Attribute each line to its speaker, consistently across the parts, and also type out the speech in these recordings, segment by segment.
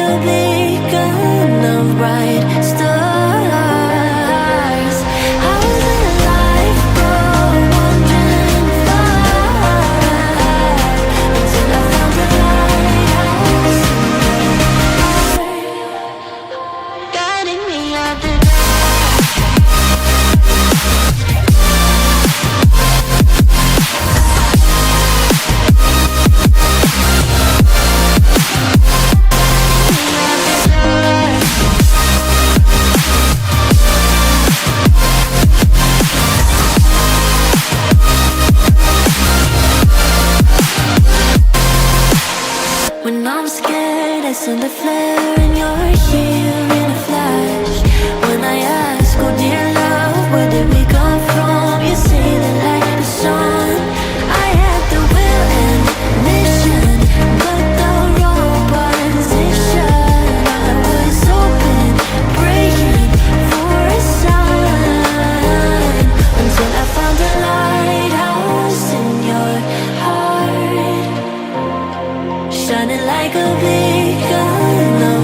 Speaker 1: a beacon of bright stars. I was in a life wandering far until I found the lighthouse guiding me out the when I'm scared, I send a flare and you're here in a flash. When I ask, oh dear love, where did we come from? You say the light is on. I had the will and mission, but the wrong position. I was open, praying for a sign until I found a lighthouse in your heart, shining like a beacon.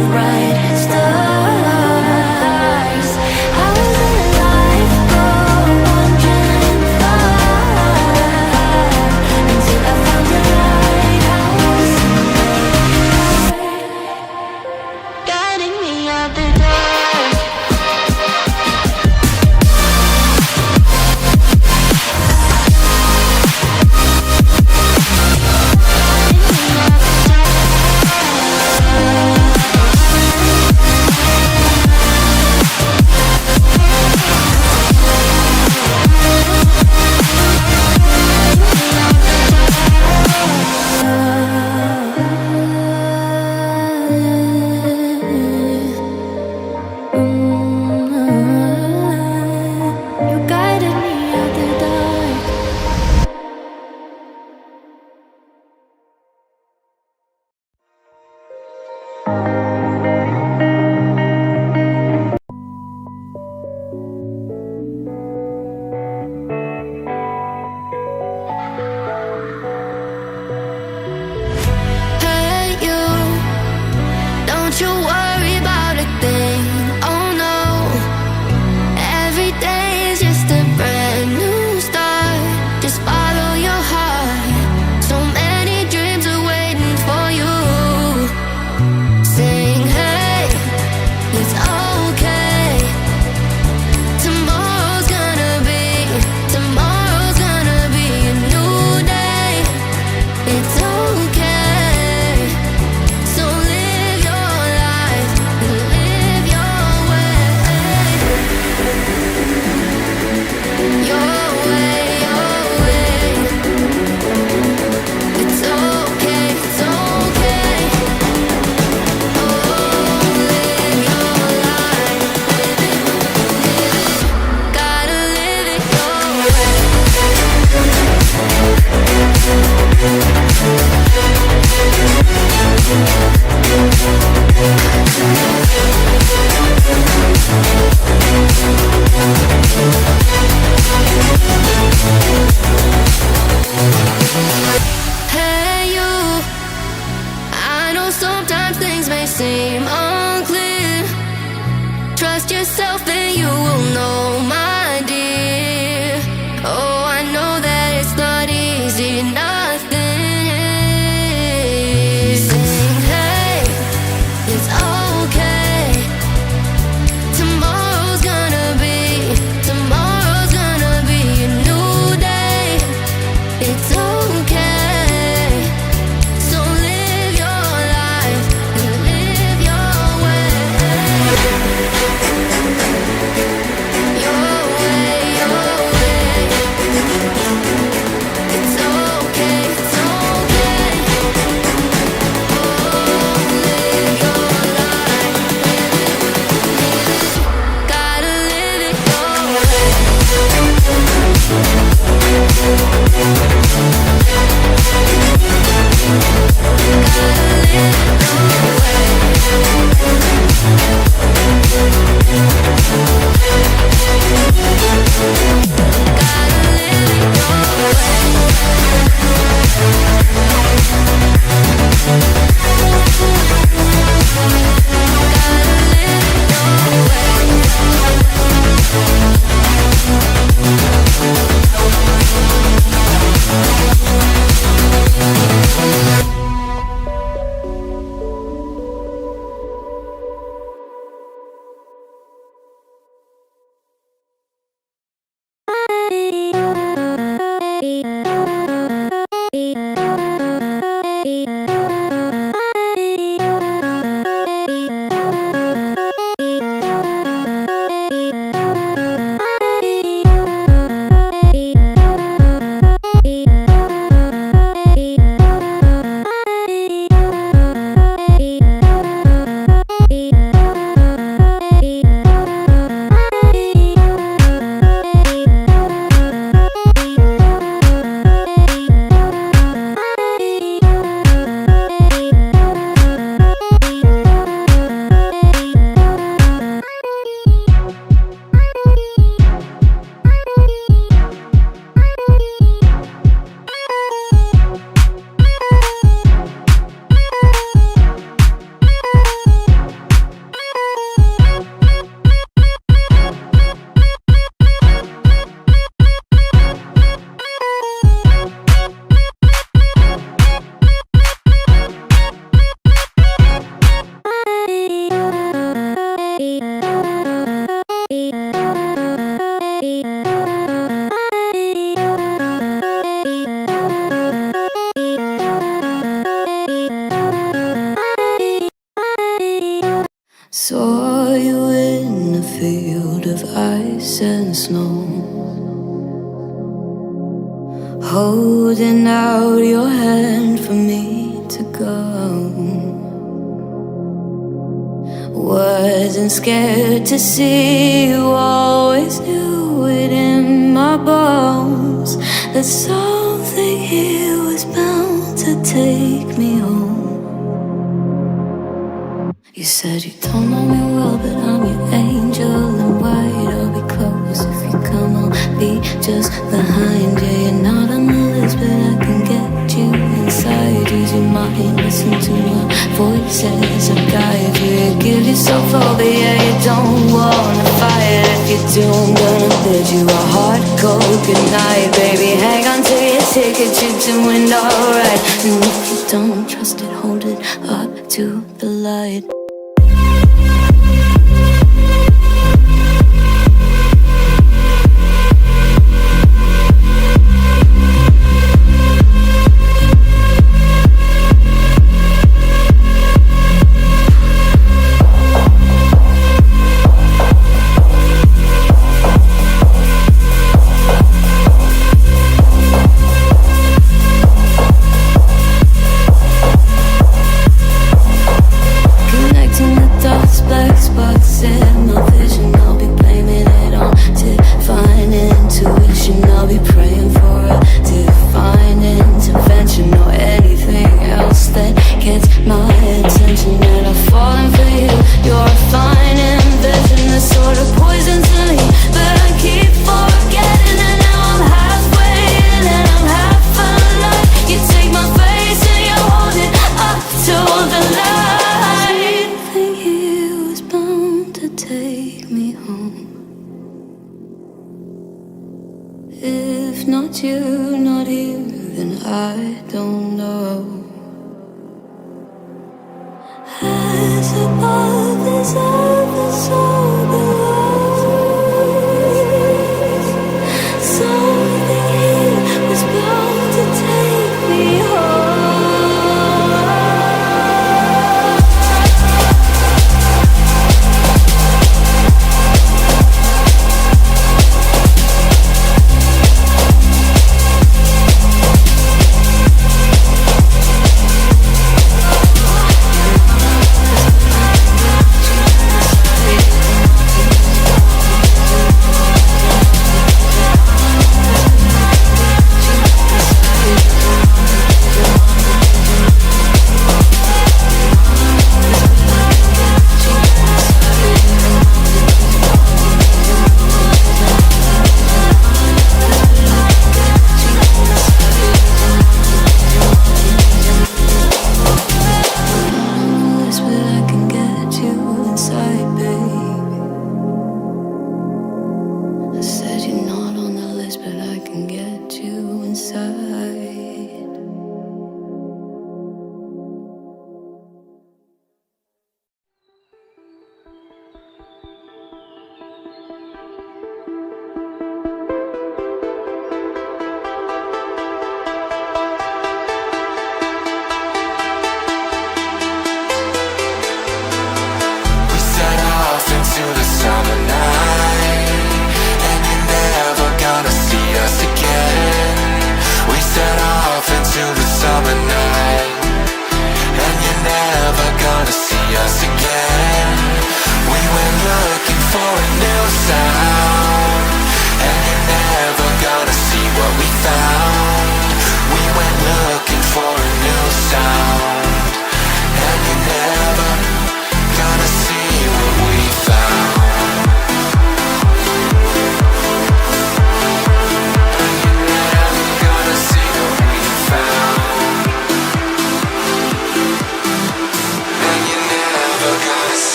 Speaker 1: Saw you in a field of ice and snow, holding out your hand for me to go. Wasn't scared to see you, always knew it in my bones that something here was bound to take me home. You said you don't know me well, but I'm your angel in white. I'll be close if you come, I'll be just behind you. You're not on the list, but I can get you inside. Use your mind, listen to my voices, I'll guide you. You give yourself over, yeah, you don't wanna fight. If you do, I'm gonna bid you a hard, cold goodnight. Baby, hang on to your ticket, you're doing alright. And if you don't trust it, hold it up to the light.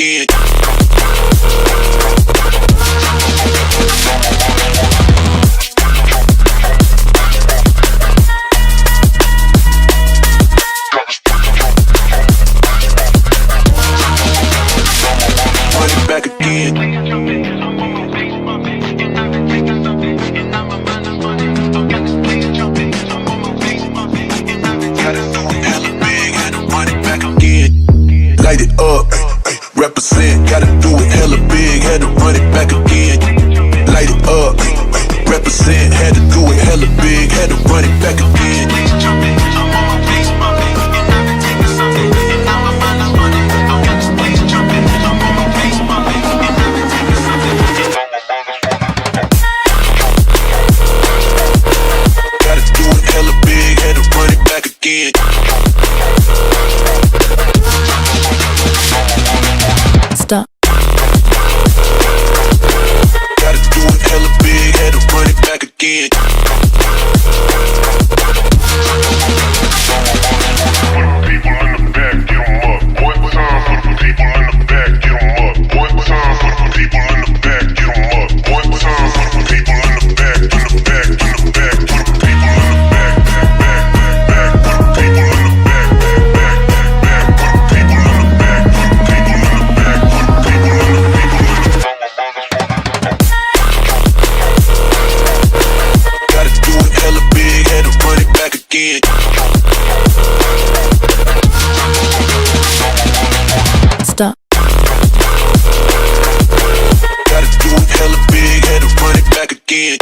Speaker 1: again. Run it back again. Light it up, represent, gotta do it hella big, had to run it back again. Light it up, represent, had to do it hella big, had to run it back again. Gotta do it hella big, had to run it back again.
Speaker 2: Stop.
Speaker 1: Gotta do it hella big, had to run it back again.
Speaker 3: People in the back, get 'em up. What time for the people in the back, get 'em up. What time for the people in the back, get 'em up. What time for the people in the back, in the back, in the back. For the people in the back, back, back, back, back. For the people in the back, back, back, back, back. For the people in the back, for the people in the back, for the people in the
Speaker 1: Gotta do it hella big, had to run it back again.
Speaker 2: Stop.
Speaker 1: Gotta do it hella big, had to run it back again.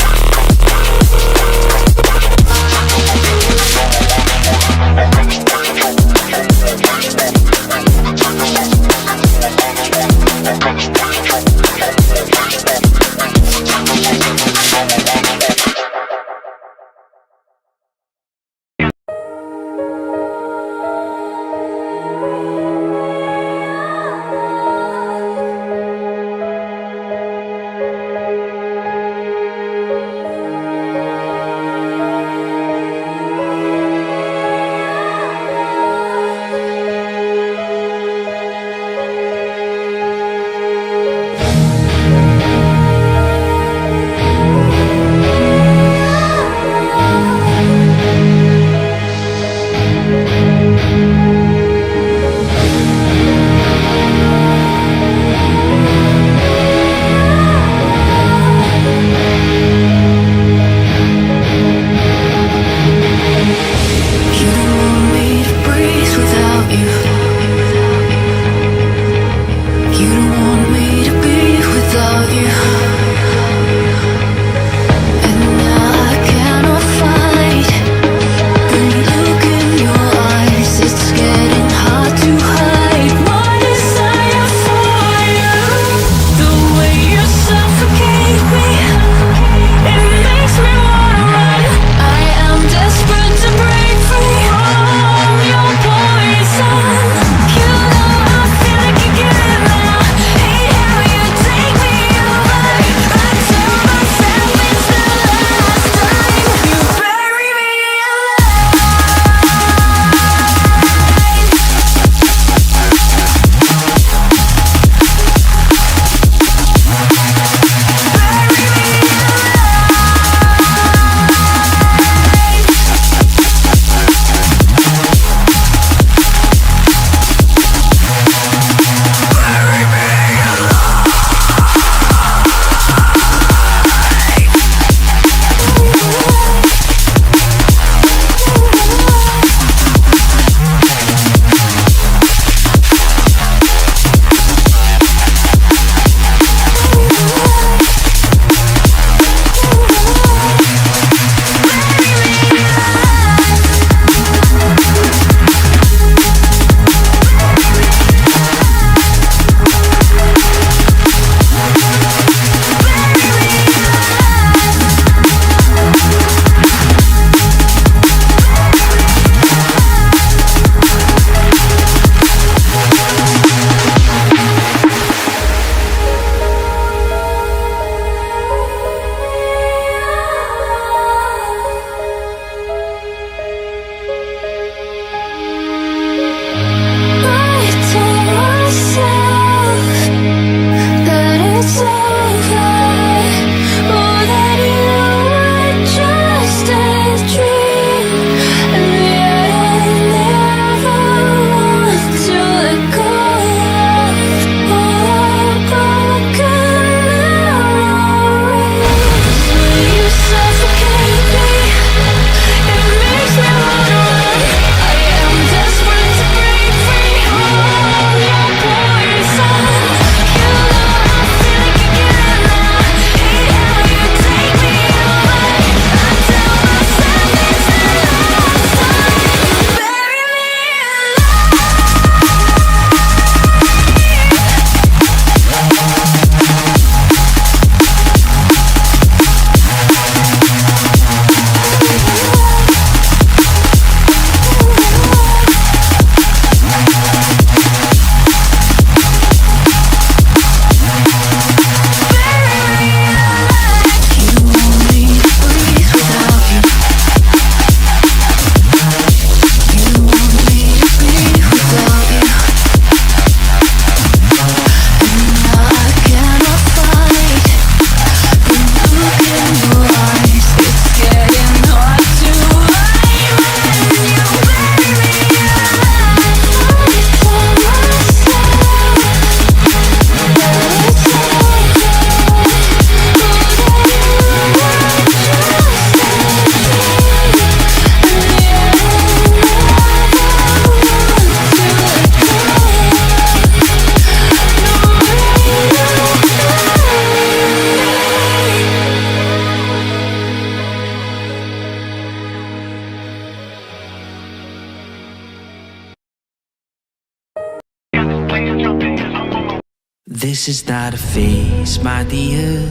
Speaker 4: This is not a phase, my dear.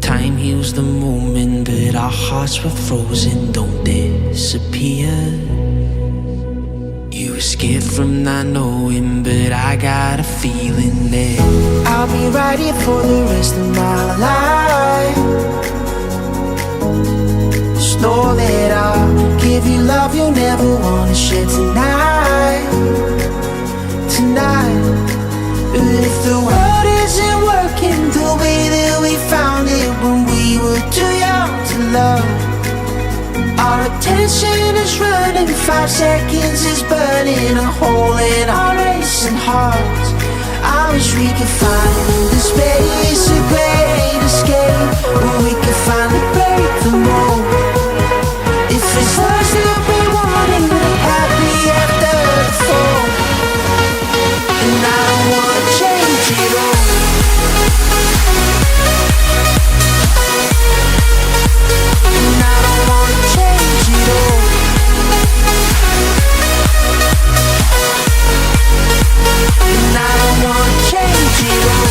Speaker 4: Time heals the moment, but our hearts were frozen, don't disappear. You were scared from not knowing, but I got a feeling that
Speaker 5: I'll be right here for the rest of my life. Just know that I'll give you love you'll never wanna share tonight. Tonight. But if the world isn't working the way that we found it when we were too young to love, our attention is running, 5 seconds is burning a hole in our racing hearts. I wish we could find the space, a great escape, where we could finally break the mold. If it's us that we wanting, happy after the fall. And I don't wanna change it all. And I don't wanna change it all. And I don't wanna change it all.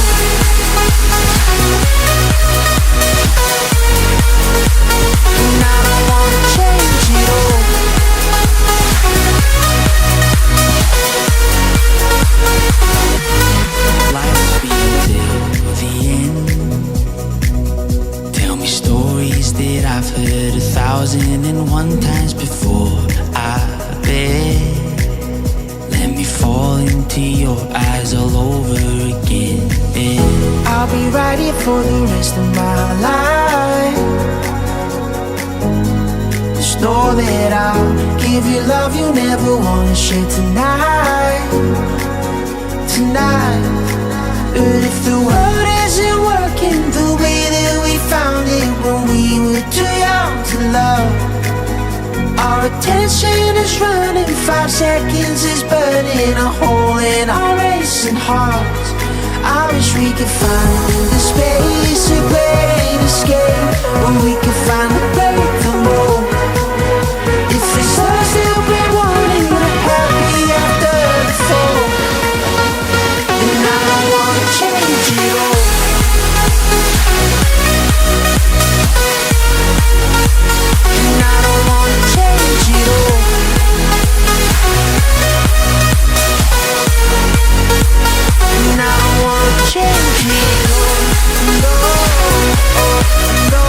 Speaker 5: And I don't wanna change it all.
Speaker 4: life be till the end. Tell me stories that I've heard 1,001 times before. I bet. Let me fall into your eyes all over again.
Speaker 5: I'll be right here for the rest of my life. Just know that I'll give you love you never wanna share tonight. Tonight. But if the world isn't working the way that we found it when we were too young to love, our attention is running, 5 seconds is burning a hole in our racing hearts. I wish we could find the space, a great escape, where we could finally break the mold. If it's us that we're wanting, we're happy after the fall. And I don't wanna change it all. And I don't wanna change it all. And I don't wanna change it all. No, no.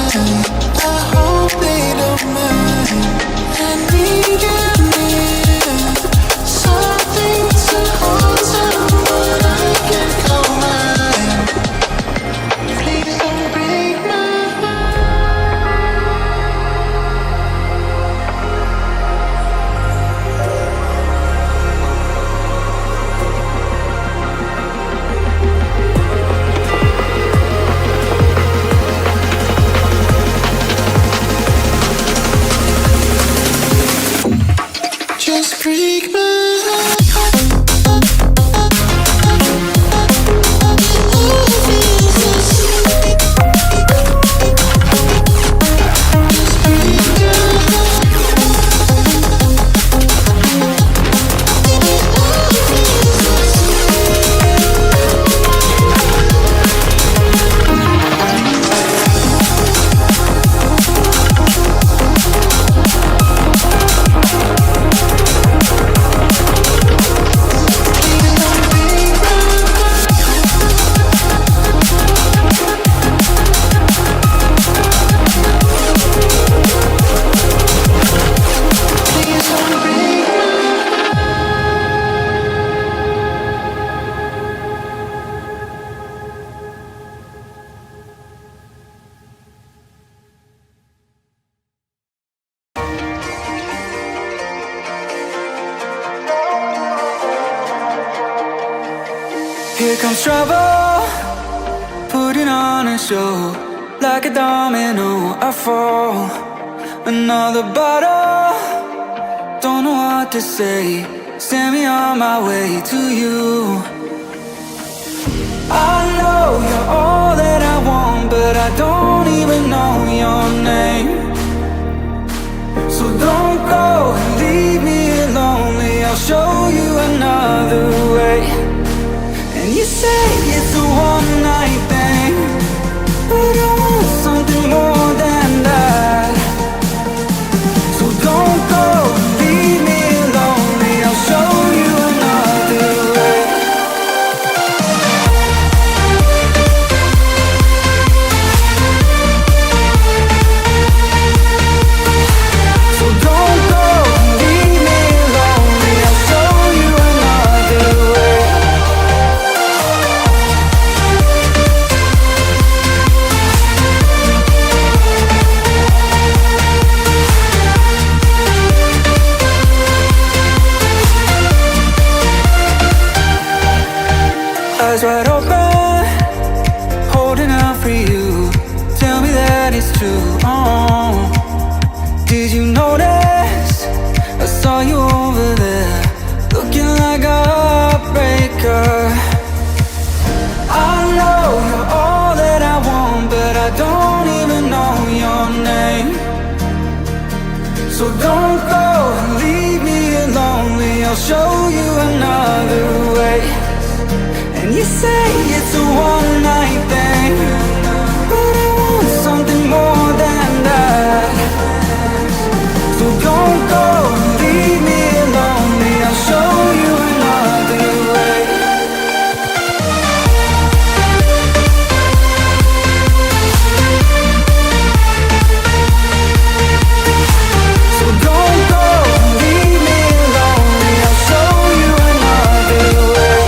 Speaker 5: I hope they don't mind. I need you near, something to hold someone I can call mine. Please don't break my just break my heart.
Speaker 6: Here comes trouble, putting on a show. Like a domino, I fall. Another bottle, don't know what to say. Send me on my way to you. I know you're all that I want, but I don't even know your name. So don't go and leave me lonely, I'll show you another way. And you say it's a one-night thing, but I want something more than that. So don't go and leave me lonely, I'll show you another way. So don't go and leave me lonely, I'll show you another way. Eyes wide open, holding out for you. Tell me that it's true. Oh, did you notice? I saw you over there, looking like a heartbreaker. I know you're all that I want, but I don't even know your name. So don't go and leave me lonely, I'll show you another way. And you say it's a one-night thing, but I want something more than that. So don't go and leave me lonely, I'll show you another way. So don't go and leave me lonely, I'll show you another way.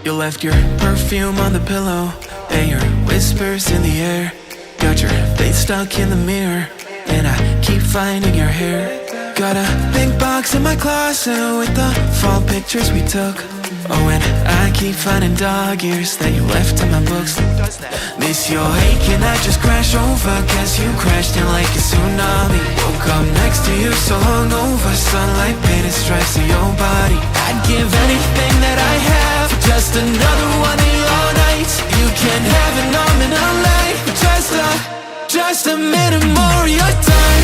Speaker 4: You left your perfume on the pillow and your whispers in the air. Got your face stuck in the mirror and I keep finding your hair. Got a big box in my closet with the fall pictures we took. Oh, and I keep finding dog ears that you left in my books. Miss your hate, can I just crash over? Guess you crashed in like a tsunami. Woke up next to you so hungover, sunlight painted stripes on your body. I'd give anything that I have for just another one of your nights. You can have it all in a life, but just a minute more of your time.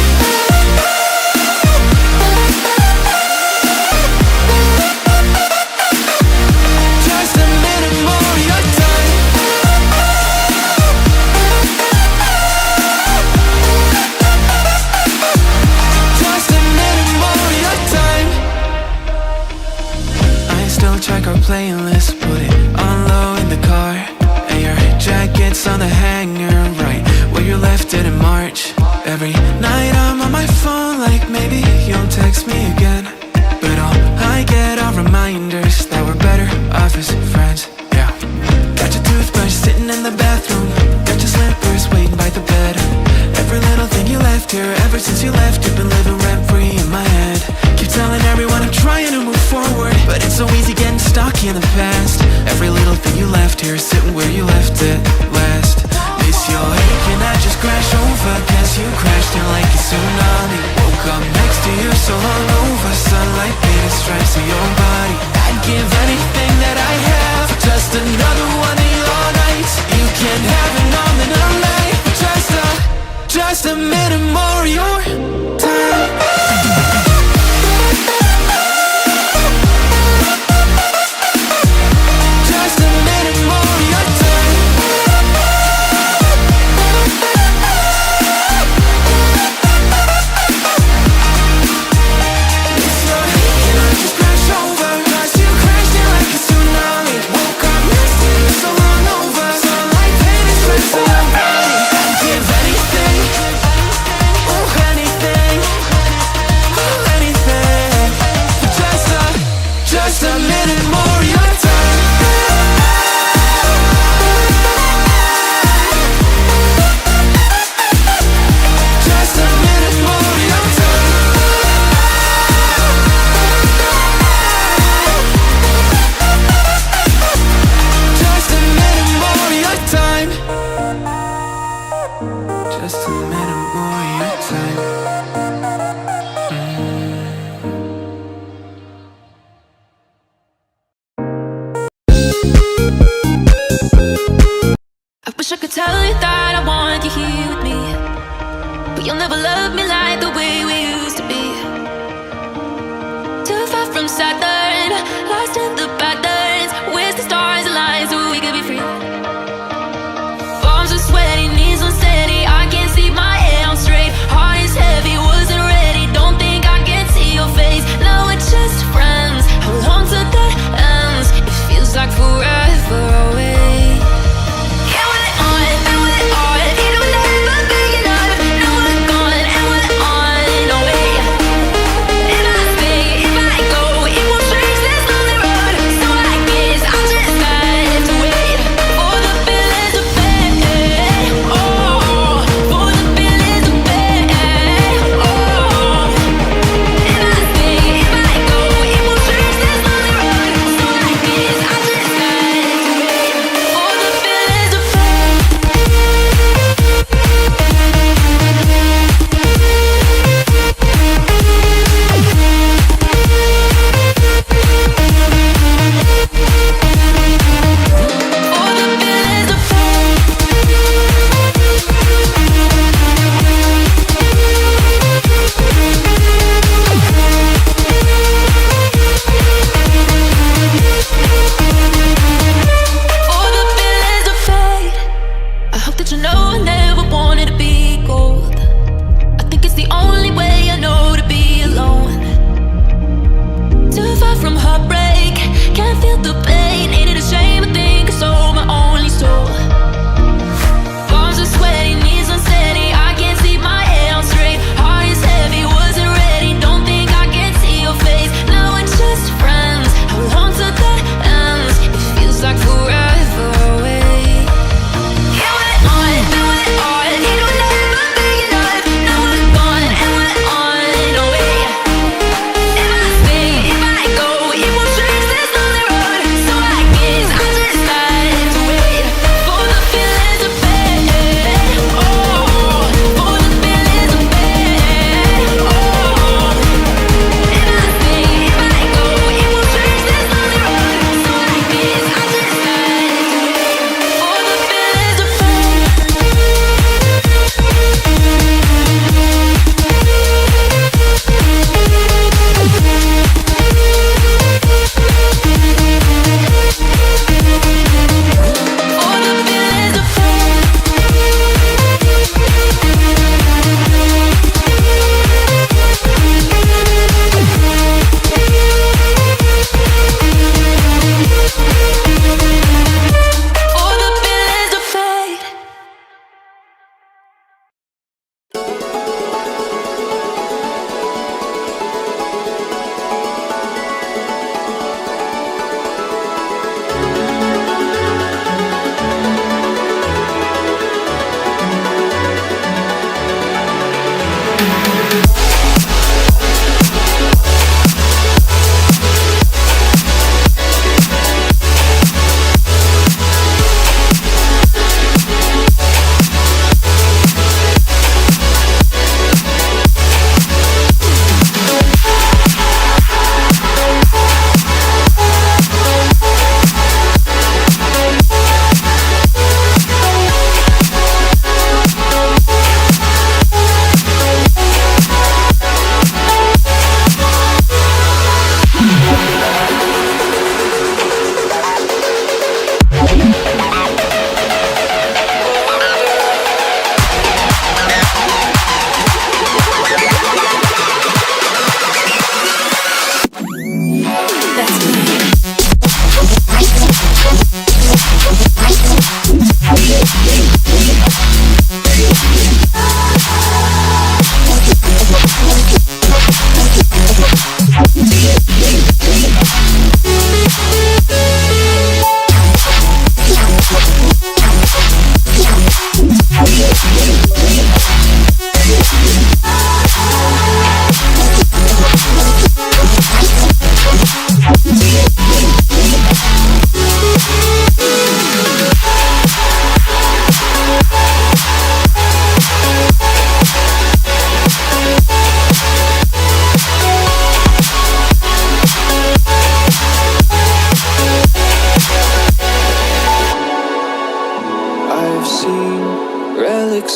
Speaker 4: Just a minute more of your time. playlist, put it on low in the car. And your jacket's on the hanger, right where you left it in March. Every night I'm on my phone, like maybe you'll text me again. But all I get are reminders that we're better off as friends, yeah. Got your toothbrush sitting in the bathroom, got your slippers waiting by the bed. Every little thing you left here, ever since you left, you've been living rent-free in my head. Keep telling everyone I'm trying to move forward, but it's so easy getting stuck in the past. Every little thing you left here, sitting where you left it last. Miss your ache and I just crashed over, guess you crashed in like a tsunami. Woke up next to you so hungover, sunlight painted stripes on your body. I'd give anything that I have for just another one of your nights. You can't have it all in a night, just a minute more of your time. Just a minute more of your time. It's your hate and I just crash over, cause you crashed in like a tsunami. Woke up next to you so hungover, sunlight painted stripes on your body. I'd give anything, oh anything, oh anything, for just a minute more of your time. Just a minute more of your time. Just a minute more of your time. Just a minute more of your time.
Speaker 1: I wish I could tell you that I want you here with me, but you'll never love me like the way we used to be. Too far from Saturn, lost in the patterns. Where's the stars align so we could be free? Palms are sweaty, knees unsteady. I can't see my head on straight. Heart is heavy, wasn't ready. Don't think I can see your face. Now we're just friends. Hold on to the ends. It feels like forever away. If I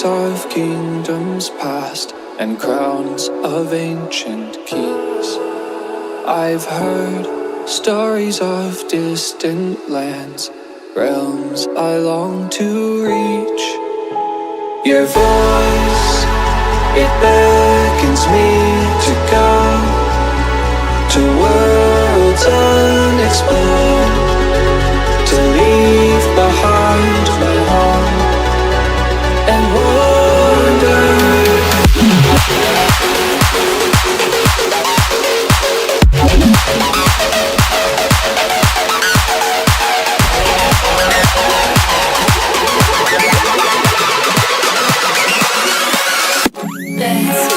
Speaker 7: Stories of kingdoms past and crowns of ancient kings. I've heard stories of distant lands, realms I long to reach. Your voice, it beckons me to go to worlds unexplored, to leave behind my home and wander.
Speaker 1: Let's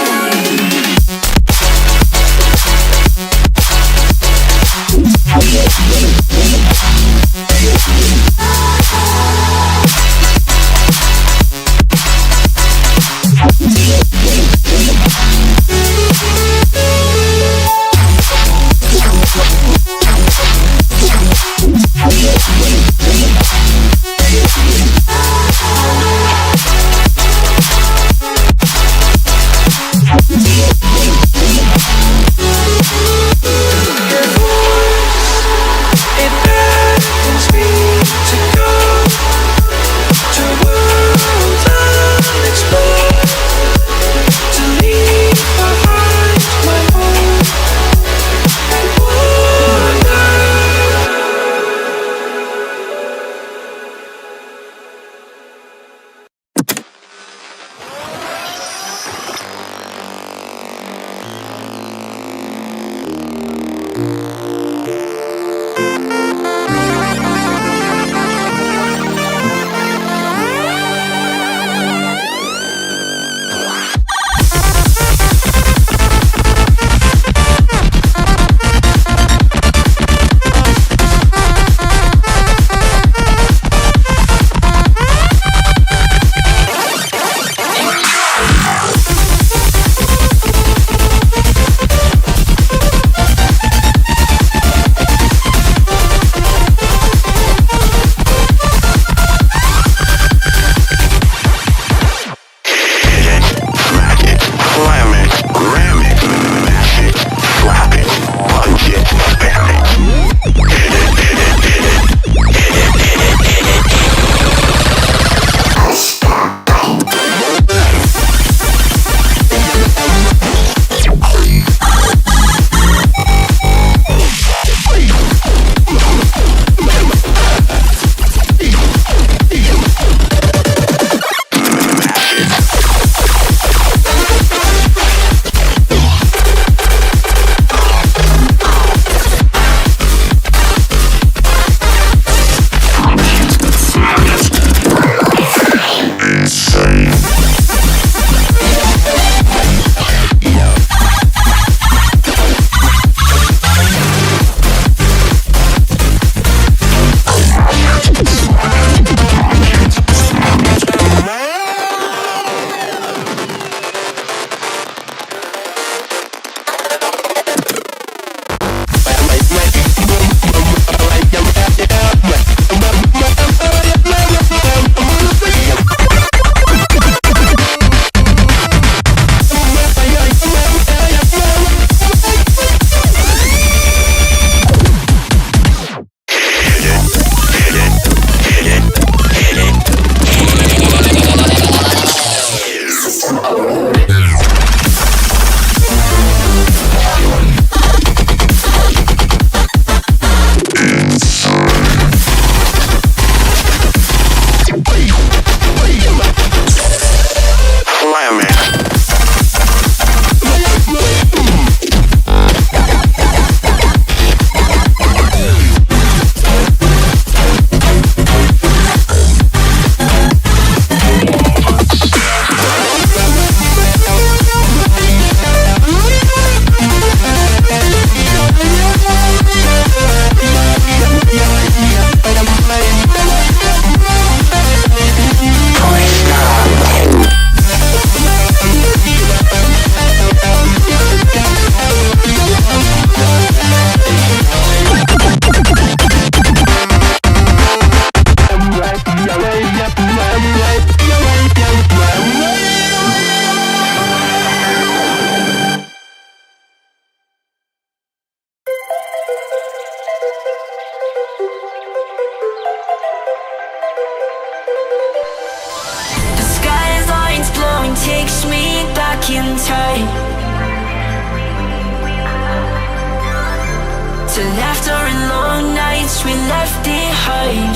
Speaker 1: we left behind.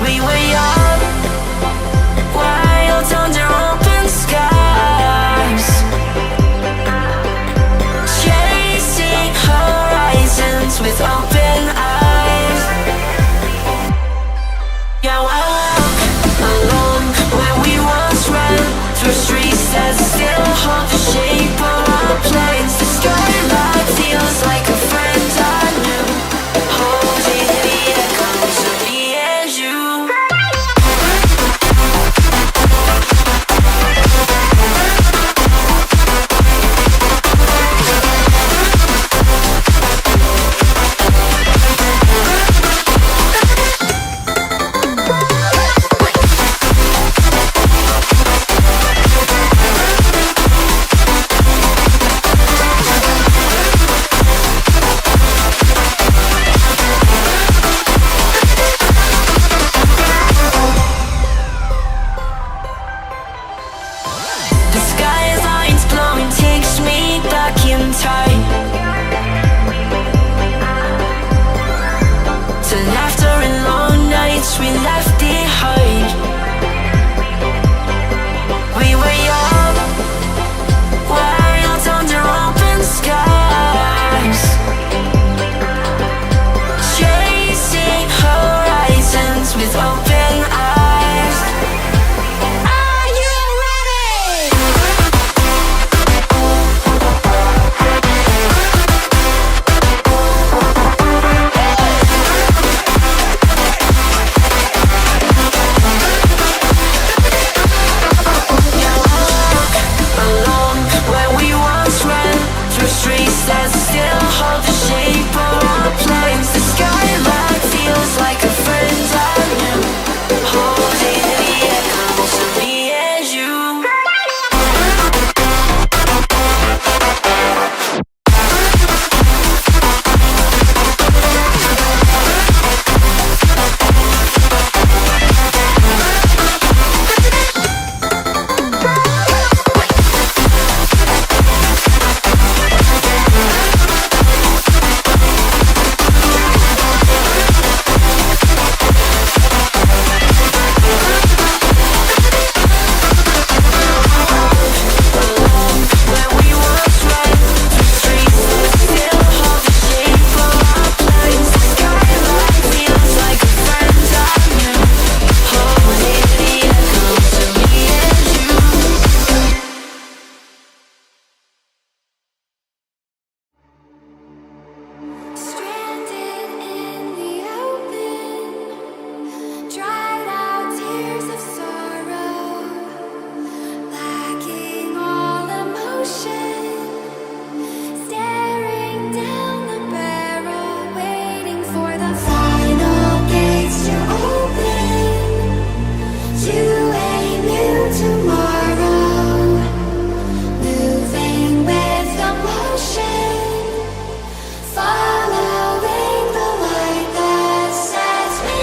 Speaker 1: We were young, wild under open skies, chasing horizons with open eyes. Yeah, I walk alone where we once ran, through streets that still hold the shape of our planes. The skyline feels like a friend I knew, holding the echoes of me and you. The skyline's glowing, takes me back in time to laughter and long nights we left behind. We were young, wild under open skies, chasing horizons with open eyes. Are you ready? Along where we once ran, through streets that still hold the shape of our planes. The skyline feels like a friend I knew, holding the echoes of me and you. Where we once ran, through streets that still hold the shape of our planes. The skyline feels like a friend I knew, holding the echoes of me and you. Stranded in the open, dried out tears of sorrow, lacking all emotion, staring down the barrel, waiting for the final gates to open to a new tomorrow, moving with the motion, following the light that sets me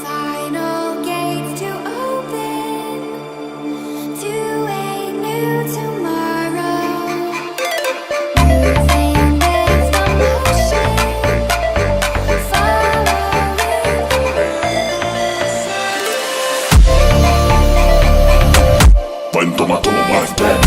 Speaker 1: final gates to open to a new tomorrow, moving with the motion, following
Speaker 3: When toma más dead.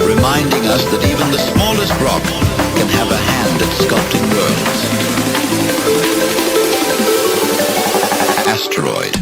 Speaker 8: reminding us that even the smallest rock can have a hand at sculpting worlds. Asteroid.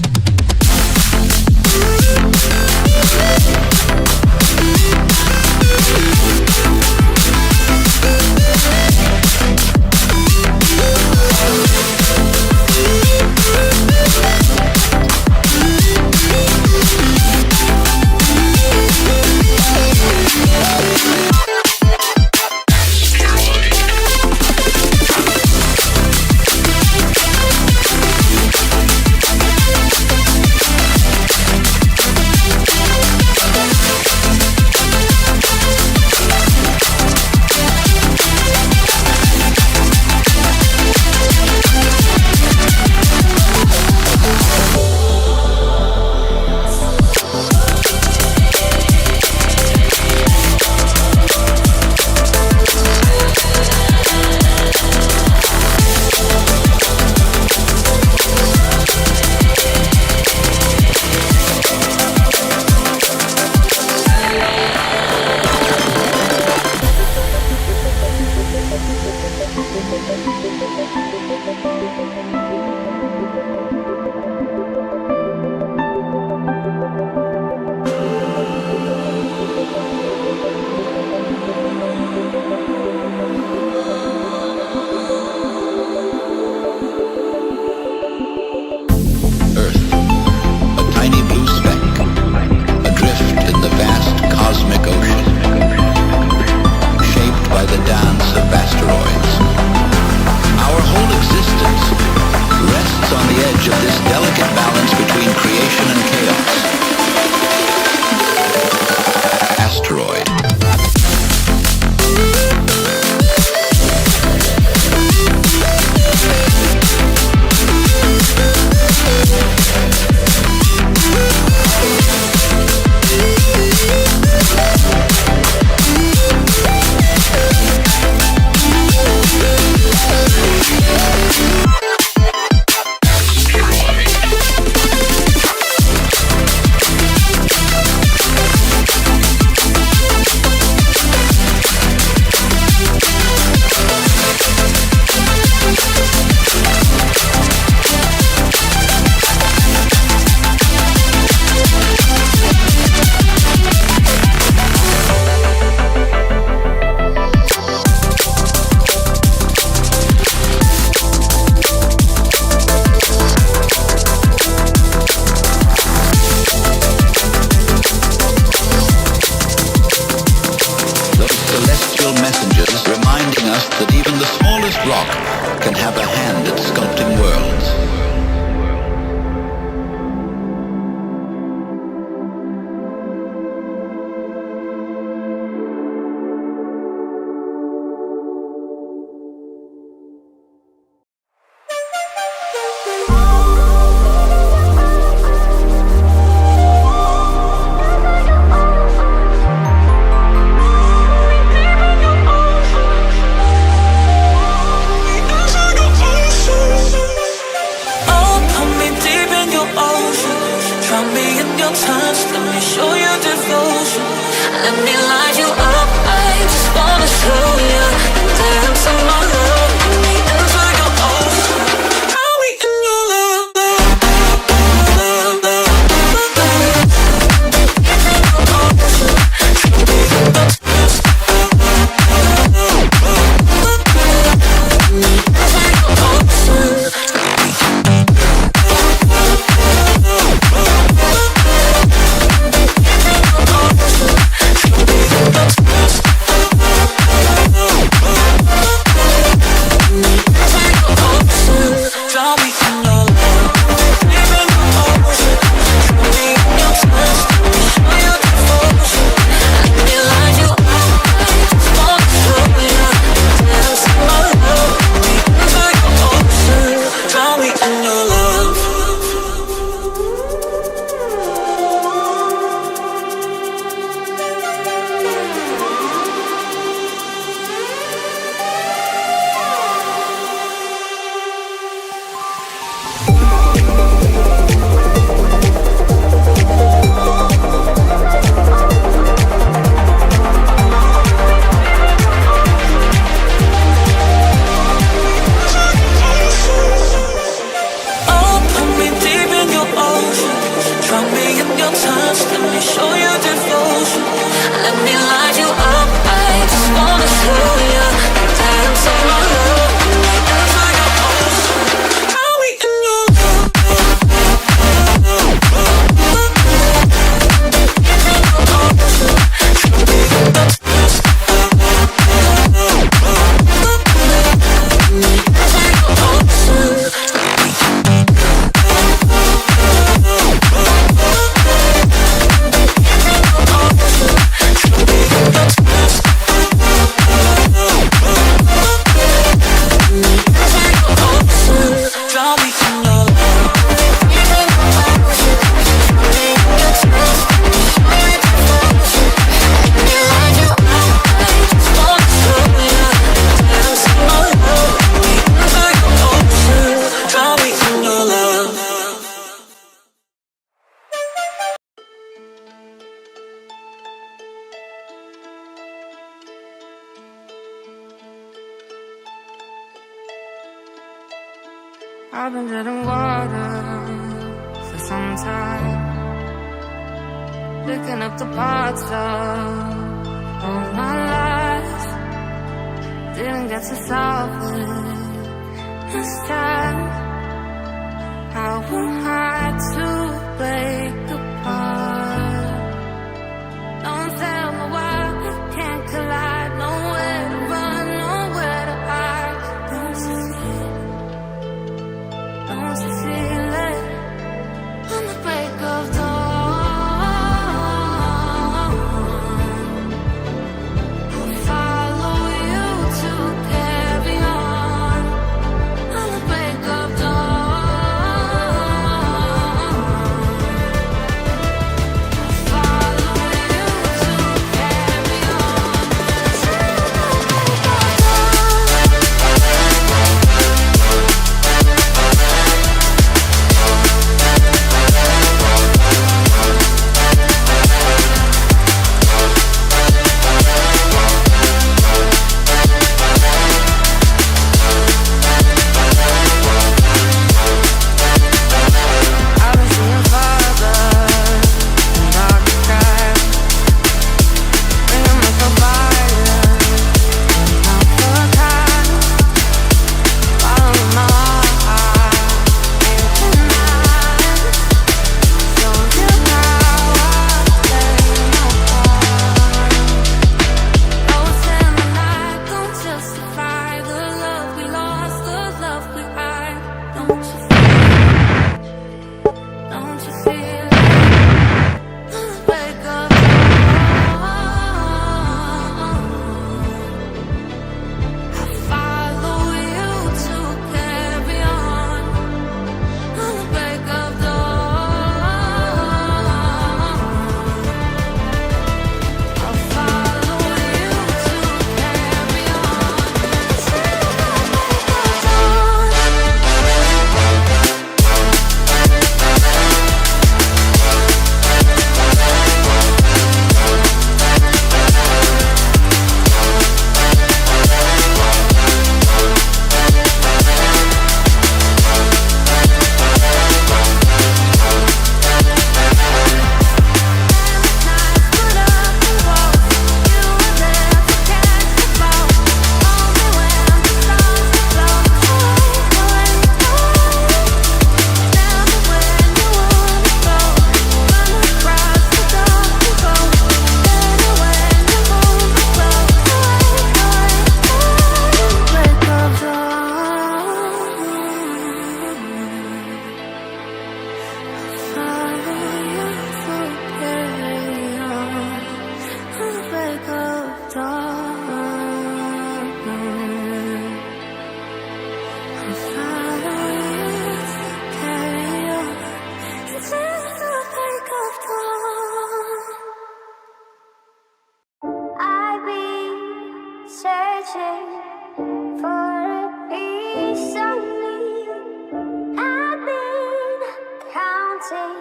Speaker 9: I've been drinking water for some time, picking up the parts of my life. Didn't get to solve it this time. How am I to break apart? Don't tell me why we can't collide. Nowhere to run, nowhere to hide. Don't you feel it? Don't you feel it? On the break of dawn, I'll follow you to carry on. On the break of dawn, I'll follow you to carry on. Till the break of I've been seeing fathers in dark skies, bringing me so violent, not for time. Following my heart, ain't denying. Show you how I play my part. Those in the night don't justify the love we lost, the love we hide. Don't you feel it? Don't you feel it? On the break of dawn, I'll follow you to carry on. On the break of dawn, I'll follow you to carry on. Till the break of dawn. Put up the walls, you were there to catch the ball. Only when the stars flow away, away, away. Never when you wanna go, run across the dark and go. Better when you move close, away, away, away. Break of dawn, follow you to carry on. On the break of dawn, I'll follow you to carry on. Till the break of dawn. I've been searching for a piece of me. I've been counting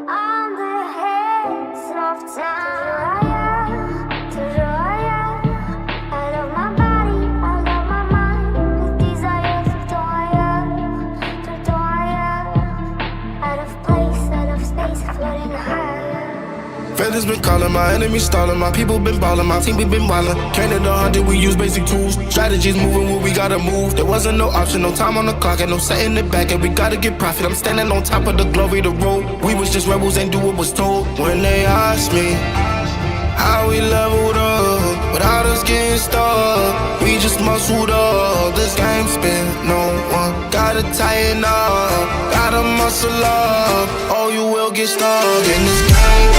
Speaker 9: on the hands of time. I love my body, I love my mind, with desires of out of place, out of space, floating higher.
Speaker 5: Feathers been calling, my enemies stalling, my people been balling, my team we been wildin'. Can't 100, we use basic tools. Strategies moving when we gotta move. There wasn't no option, no time on the clock, and no setting it back, and we gotta get profit. I'm standing on top of the glory, the road. We was just rebels, ain't do what was told. When they asked me how we leveled up, without us getting stuck, we just muscled up. This game spin, no one gotta tighten up, gotta muscle up, or you will get stuck in this game.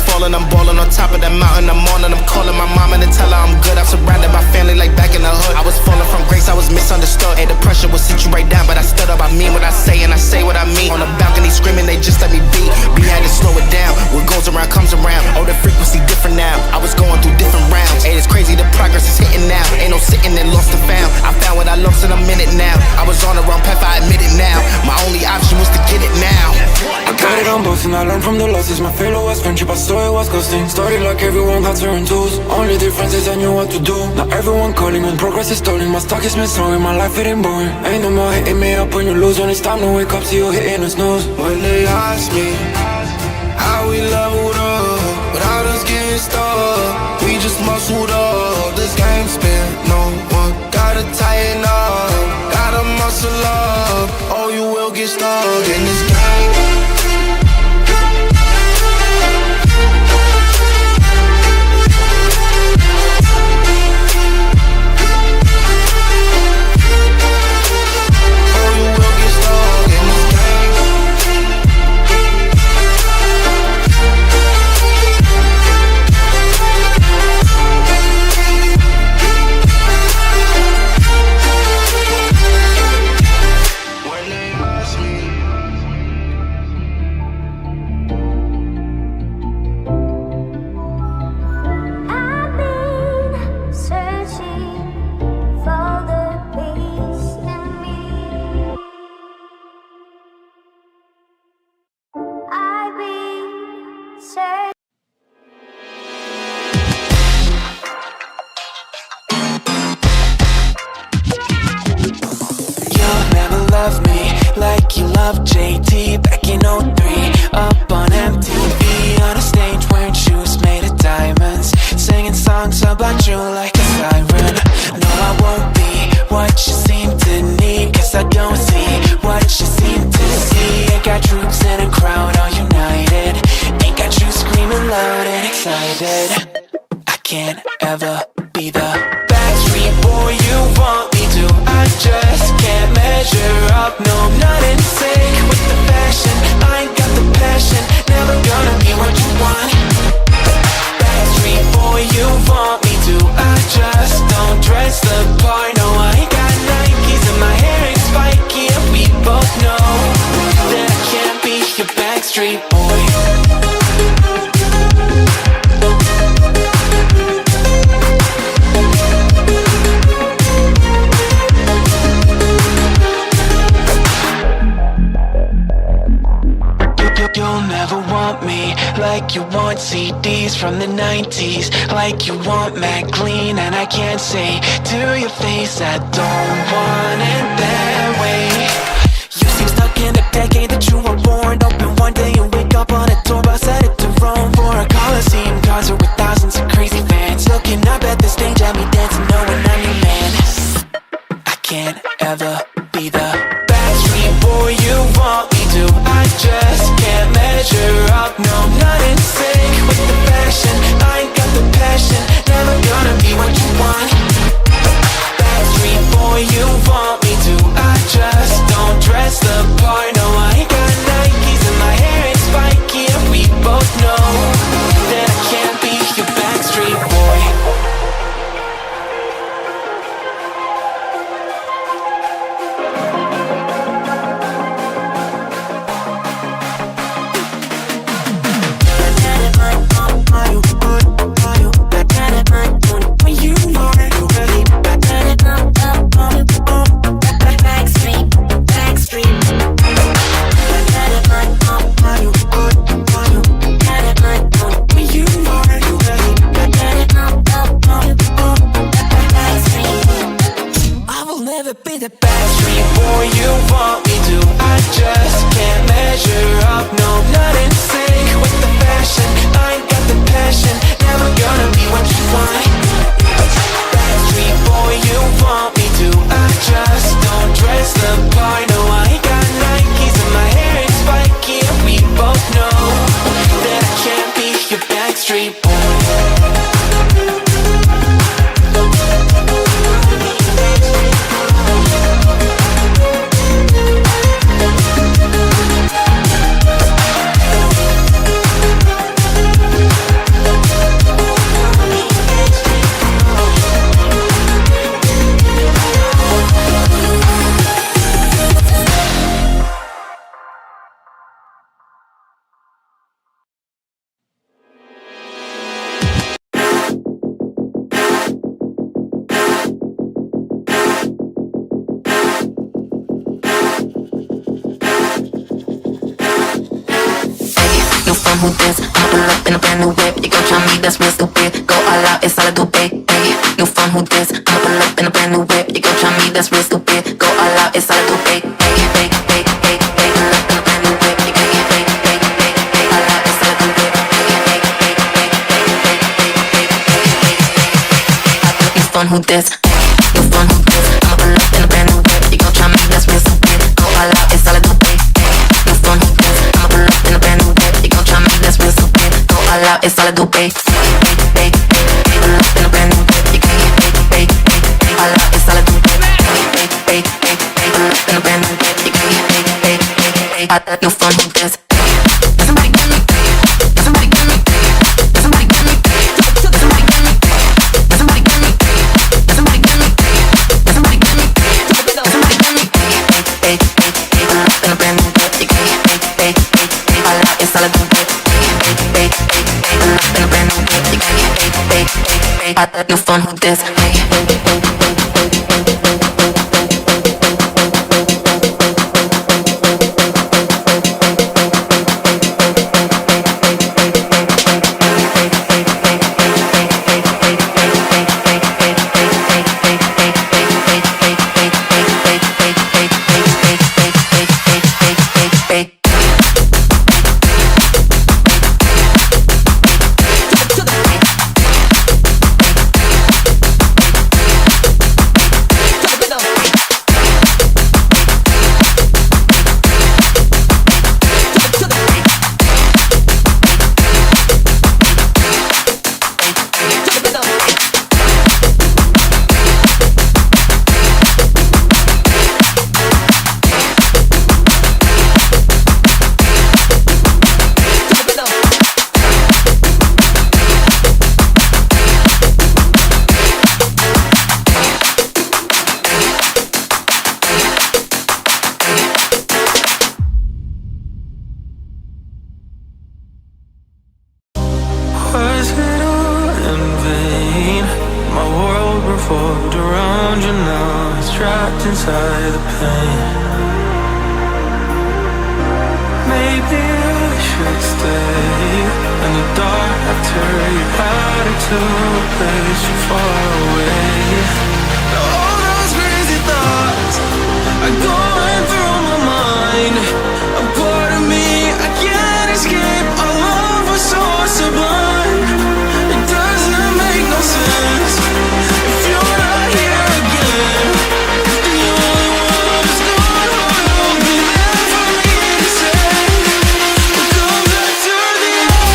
Speaker 5: Falling, I'm balling on top of that mountain. I'm on and I'm calling my mama to tell her I'm good. I'm surrounded by family like back in the hood. I was falling from grace, I was misunderstood. Hey, the pressure will sit you right down, but I stood up. I mean what I say and I say what I mean. On the
Speaker 10: screaming, they just let me be. We had to slow it down. What goes around comes around. Oh, the frequency different now. I was going through different rounds. Hey, it's crazy, the progress is hitting now. Ain't no sitting and lost and found. I found what I lost in a minute now. I was on the wrong path, I admit it now. My only option was to get it now.
Speaker 6: I got it on both and I learned from the losses. My failure was friendship, I saw it was costing. Started like everyone had certain tools. Only difference is I knew what to do. Now everyone calling when progress is stalling. My stock is misslowing, my life it ain't boring. Ain't no more hitting me up when you lose. When it's time to wake up, see you hitting the snooze.
Speaker 5: When they ask me how we leveled up without us getting stuck, we just muscled up. This game spin, no one gotta tighten up, gotta muscle up, or you will get stuck in this game.
Speaker 4: Love me like you love JT back in 03. Up on MTV on a stage wearing shoes made of diamonds, singing songs about you like a siren. No, I won't be what you seem to need, cause I don't see what you seem to see. Ain't got troops in a crowd all united, ain't got you screaming loud and excited. I can't ever be the Backstreet boy you want me to. I just can't measure up, no, I'm not in sync with the fashion. I ain't got the passion, never gonna be what you want. Backstreet boy you want me to. I just don't dress the part, no, I ain't got Nikes and my hair ain't spiky, and we both know that I can't be your Backstreet boy. You'll never want me like you want CDs from the 90s, like you want Mac Clean, and I can't say to your face I don't want it that way. You seem stuck in the decade that you were born. Open one day and wake up on a tour bus headed to Rome for a Coliseum concert with thousands of crazy fans looking up at the stage at me dancing, knowing I'm your man. I can't ever be the Backstreet boy you want me to. I just can't measure up, no, I'm not in sync with the fashion. I ain't got the passion, never gonna be what you want. Backstreet boy you want me to. I just don't dress the part, no, I ain't got Nikes and my hair ain't spiky, and we both know that I can't be your Backstreet boy. Be the Backstreet boy you want me to. I just can't measure up, no, I'm not in sync with the fashion. I ain't got the passion, never gonna be what you want. Backstreet boy you want me to. I just don't dress the part, no, I ain't got Nikes and my hair ain't spiky, and we both know that I can't be your Backstreet boy.
Speaker 1: phone, who this? I'ma pull up in a brand new whip. You gon' try me, that's real stupid. Go all out, it's all I do, babe. Hey, new phone, who this? I'ma pull up in a brand new whip. You gon' try me, that's real stupid. Go all out, it's all I do, babe. Hey, hey, hey, hey, hey, pull up in a brand new whip. You gon' hey, hey, hey, hey, hey, all out, it's all I do, babe. Hey, hey, hey, hey, hey, hey, hey, hey, hey, new phone, who this? New phone, who this? I'ma pull up in a brand new whip. You gon' try me, that's real stupid. Go all out, it's all I do, babe. New phone, who this? I'ma pull up in a brand new whip. You gon' try me, that's real stupid. Go all out, it's all I do, babe. Hey, hey, hey, hey, pull up in a brand new whip. You gon' hey, hey, hey, hey, hey, all out, it's all I do, babe. Hey, hey, hey, hey, pull up in a brand new whip. You gon' hey, hey, hey, hey, hey, new phone, who this? Somebody get me, somebody get me, somebody get me, somebody get me, somebody get me, somebody get me, somebody get me, somebody get me. Hey, hey, hey, hey, pull up in a brand new whip. You gon' hey, hey, hey, hey, all out, it's all I do, babe. Hey, hey, hey, hey, pull up in a brand new whip. You gon' hey, hey, hey, hey, new phone, who this?
Speaker 6: Was it all in vain? My world revolved around you, now it's trapped inside the pain. Maybe I should stay in the dark after you had it to a place so far away. Now all those crazy thoughts are going through my mind. A part of me I can't escape. Our love was so sublime. It doesn't make no sense if you're not here again. The only one who's gone will be there for me to say. We'll come back to the end.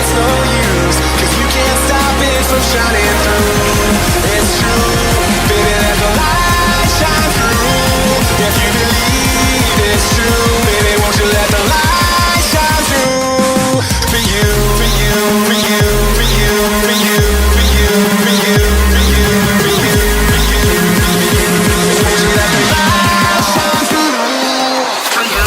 Speaker 10: it's no use, 'cause you can't stop it from shining through. It's true, baby, let the light shine through. If you believe it's true, baby, won't you let the light shine through. For you, for you, for you, for you, for you, for you, for you, for you, for you, for you, for you. Won't you let the light shine through. For you.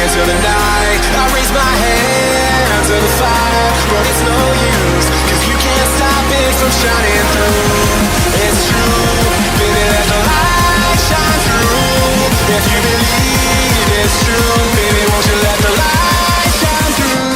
Speaker 10: Into the night, I raise my hand to the fire, but it's no use, 'cause you can't stop it from shining through. It's true, baby, let the light shine through. If you believe it's true, baby, won't you let the light shine through.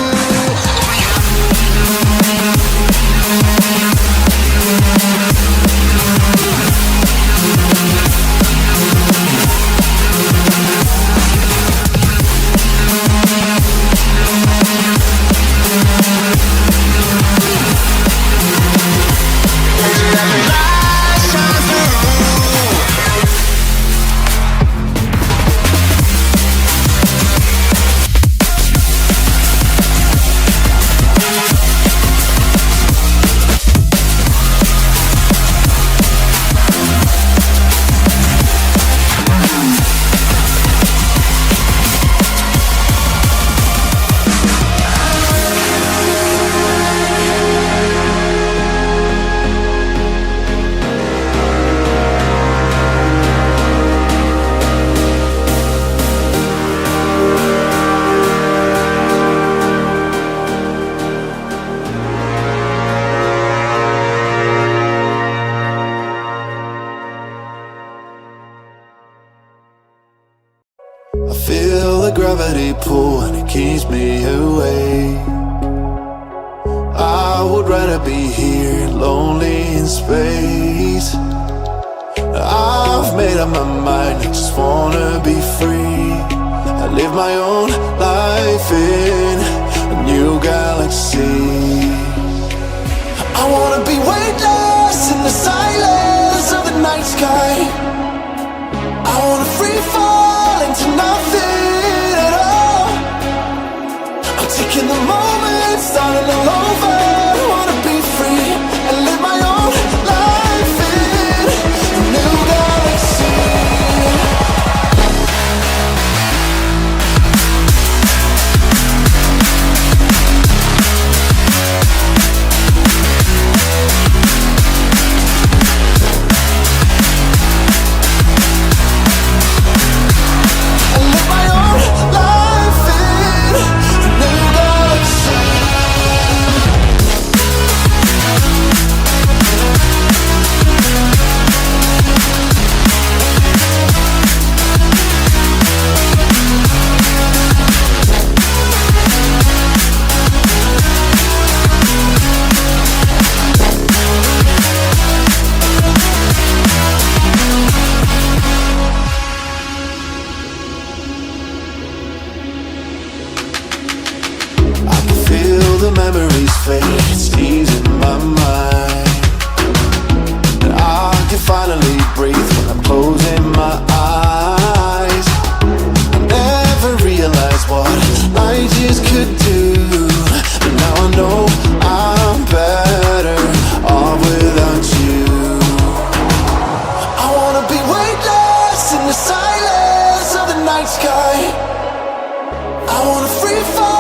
Speaker 11: Feel the gravity pull and it keeps me away. I would rather be here, lonely in space. I've made up my mind, I just wanna be free. I live my own life in a new galaxy. I wanna be weightless in the silence of the night sky. I wanna free fall into nothing at all. I'm taking the moment, starting all over. I wanna be free and live my own life in a new galaxy. The memories fade, it's easing my mind. And I can finally breathe when I'm closing my eyes. I never realized what I just could do, but now I know I'm better off without you. I wanna be weightless in the silence of the night sky. I wanna free fall